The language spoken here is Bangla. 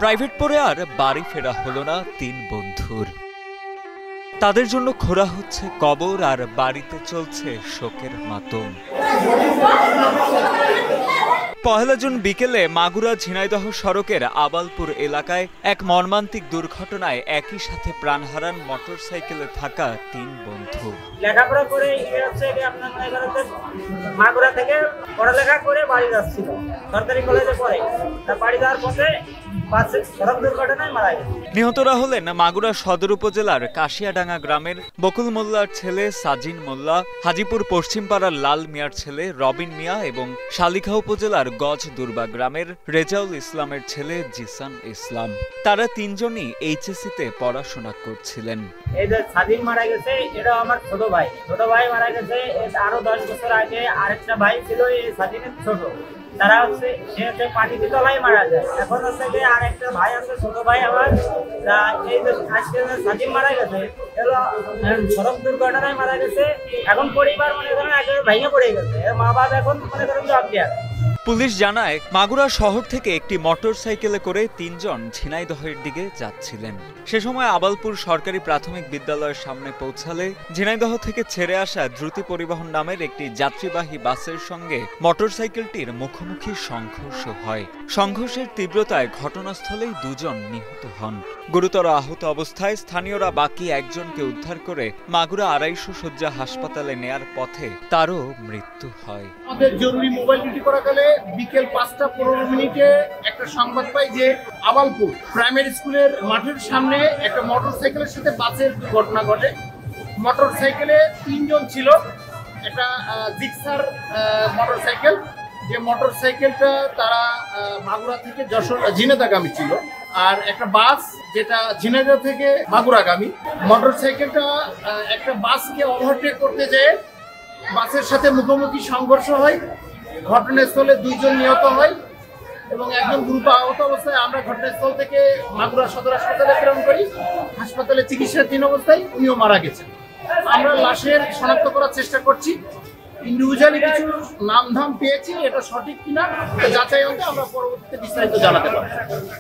প্রাইভেট পড়ে আর বাড়ি ফেরা হলো না তিন বন্ধুর। তাদের জন্য খোঁড়া হচ্ছে কবর আর বাড়িতে চলছে শোকের মাতম। পহেলা জুন বিকেলে মাগুরা ঝিনাইদহ সড়কের আবালপুর এলাকায় এক মর্মান্তিক দুর্ঘটনায় একই সাথে প্রাণ হারান মোটরসাইকেলে থাকা তিন বন্ধু। লেখাপড়া করে মাগুরা থেকে পড়ালেখা করে বাড়ি যাচ্ছিল, সরকারি কলেজে পড়ে। বাড়ি যাওয়ার পথে সড়ক দুর্ঘটনায় মারা গেছে। নিহতরা হলেন মাগুরা সদর উপজেলার কাশিয়াডাঙ্গা গ্রামের বকুল মোল্লার ছেলে সাজিন মোল্লা, হাজিপুর পশ্চিমপাড়ার লাল মিয়ার ছেলে রবিন মিয়া এবং শালিখা উপজেলার গজ দুর্বা গ্রামের রেজাউল ইসলামের ছেলে জিসান ইসলাম। তারা তিনজনই এইচএসসিতে পড়াশোনা করছিলেন। এই যে সাজিন মারা গেছে, এটা আমার ছোট ভাই মারা গেছে। আরো 10 বছর আগে আরেকটা ভাই ছিল, এই সাজিনের ছোট। তারা সে পাটিতে তলায় মারা যায়। এখন যে আর একটা ভাই আছে, ছোট ভাই আমার। এই যে আজকে সাজিন মারা গেছে, সড়ক দুর্ঘটনায় মারা গেছে। এখন পরিবার মনে করেন একেবারে ভেঙে পড়ে গেছে। মা বাবা এখন মনে করেন জব দেয়। পুলিশ জানায়, মাগুরা শহর থেকে একটি মোটরসাইকেলে করে তিনজন ঝিনাইদহের দিকে যাচ্ছিলেন। সে সময় আবালপুর সরকারি প্রাথমিক বিদ্যালয়ের সামনে পৌঁছালে ঝিনাইদহ থেকে ছেড়ে আসা দ্রুতি পরিবহন নামের একটি যাত্রীবাহী বাসের সঙ্গে মোটরসাইকেলটির মুখোমুখি সংঘর্ষ হয়। সংঘর্ষের তীব্রতায় ঘটনাস্থলেই দুজন নিহত হন। গুরুতর আহত অবস্থায় স্থানীয়রা বাকি একজনকে উদ্ধার করে মাগুরা 250 শয্যা হাসপাতালে নেয়ার পথে তারও মৃত্যু হয়। আমাদের জরুরি মোবাইল ডিউটি করাকালে বিকেল 5টা 15 মিনিটে একটা সংবাদ পাই যে আবালপুর প্রাইমারি স্কুলের মাঠের সামনে একটা মোটরসাইকেলের সাথে বাসের দুর্ঘটনা ঘটে। মোটরসাইকেলে তিনজন ছিল। একটা জিক্সার মোটরসাইকেল, যে মোটরসাইকেলটা তারা মাগুরা থেকে যশোর ঝিনাইদহগামী ছিল, আর একটা বাস যেটা ঝিনাইদহ থেকে মাগুরাগামী। মোটরসাইকেলটা একটা বাসকে ওভারটেক করতে যেয়ে বাসের সাথে মুখোমুখি সংঘর্ষ হয়। ঘটনাস্থলে 2 জন নিহত হয় এবং একজন গুরুতর আহত অবস্থায় আমরা ঘটনাস্থল থেকে মাগুরা সদর হাসপাতালে প্রেরণ করি। হাসপাতালে চিকিৎসাধীন অবস্থায় উনিও মারা গেছেন। আমরা লাশের শনাক্ত করার চেষ্টা করছি। ইন্ডিভিজুয়ালি কিছু নামধাম পেয়েছি, এটা সঠিক কিনা যাচাই অঙ্কে আমরা পরবর্তীতে বিস্তারিত জানাতে পারবো।